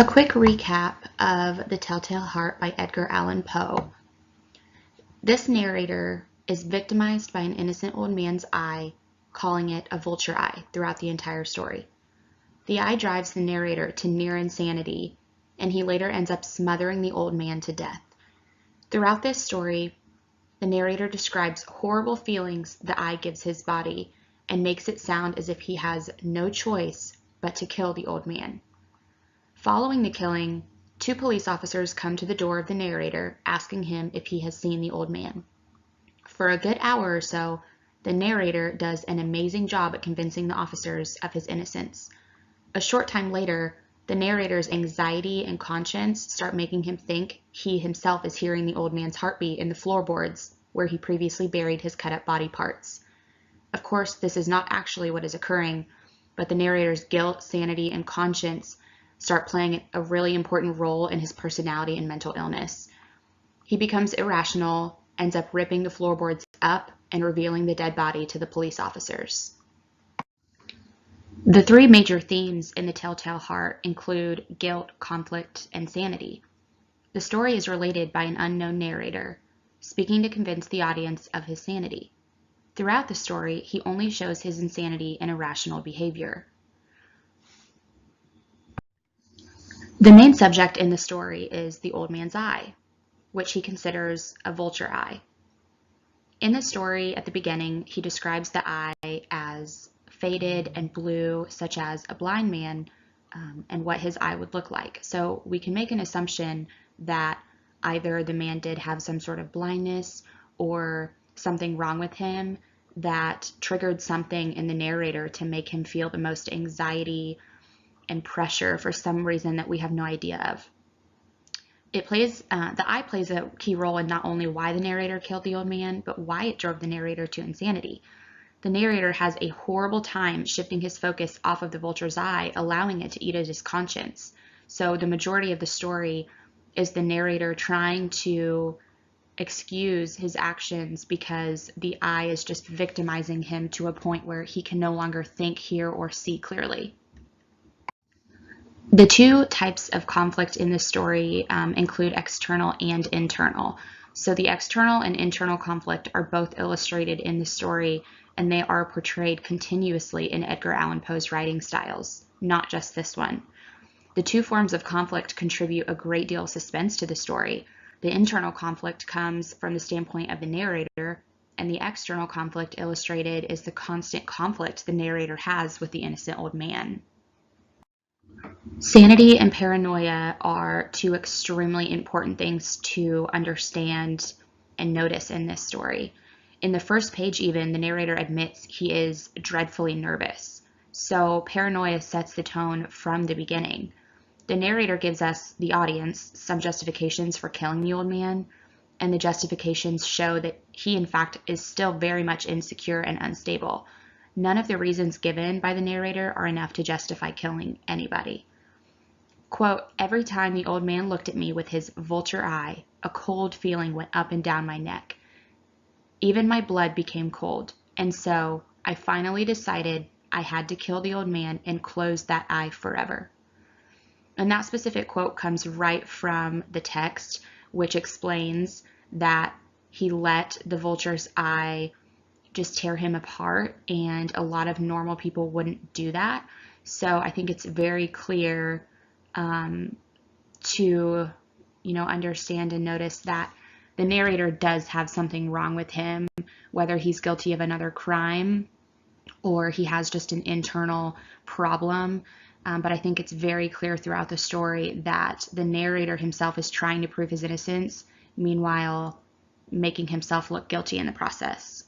A quick recap of The Telltale Heart by Edgar Allan Poe. This narrator is victimized by an innocent old man's eye, calling it a vulture eye throughout the entire story. The eye drives the narrator to near insanity, and he later ends up smothering the old man to death. Throughout this story, the narrator describes horrible feelings the eye gives his body and makes it sound as if he has no choice but to kill the old man. Following the killing, 2 police officers come to the door of the narrator asking him if he has seen the old man. For a good hour or so, the narrator does an amazing job at convincing the officers of his innocence. A short time later, the narrator's anxiety and conscience start making him think he himself is hearing the old man's heartbeat in the floorboards where he previously buried his cut-up body parts. Of course, this is not actually what is occurring, but the narrator's guilt, sanity, and conscience start playing a really important role in his personality and mental illness. He becomes irrational, ends up ripping the floorboards up, and revealing the dead body to the police officers. The 3 major themes in The Telltale Heart include guilt, conflict, and sanity. The story is related by an unknown narrator, speaking to convince the audience of his sanity. Throughout the story, he only shows his insanity and irrational behavior. The main subject in the story is the old man's eye, which he considers a vulture eye. In the story, at the beginning, he describes the eye as faded and blue, such as a blind man, and what his eye would look like. So we can make an assumption that either the man did have some sort of blindness or something wrong with him that triggered something in the narrator to make him feel the most anxiety and pressure for some reason that we have no idea of. The eye plays a key role in not only why the narrator killed the old man, but why it drove the narrator to insanity. The narrator has a horrible time shifting his focus off of the vulture's eye, allowing it to eat at his conscience. So the majority of the story is the narrator trying to excuse his actions because the eye is just victimizing him to a point where he can no longer think, hear, or see clearly. The 2 types of conflict in this story include external and internal. So the external and internal conflict are both illustrated in the story, and they are portrayed continuously in Edgar Allan Poe's writing styles, not just this one. The 2 forms of conflict contribute a great deal of suspense to the story. The internal conflict comes from the standpoint of the narrator, and the external conflict illustrated is the constant conflict the narrator has with the innocent old man. Sanity and paranoia are 2 extremely important things to understand and notice in this story. In the first page even, the narrator admits he is dreadfully nervous. So paranoia sets the tone from the beginning. The narrator gives us, the audience, some justifications for killing the old man, and the justifications show that he in fact is still very much insecure and unstable. None of the reasons given by the narrator are enough to justify killing anybody. Quote, "Every time the old man looked at me with his vulture eye, a cold feeling went up and down my neck. Even my blood became cold, and so I finally decided I had to kill the old man and close that eye forever." And that specific quote comes right from the text, which explains that he let the vulture's eye just tear him apart, and a lot of normal people wouldn't do that. So I think it's very clear to understand and notice that the narrator does have something wrong with him, whether he's guilty of another crime or he has just an internal problem. But I think it's very clear throughout the story that the narrator himself is trying to prove his innocence, meanwhile making himself look guilty in the process.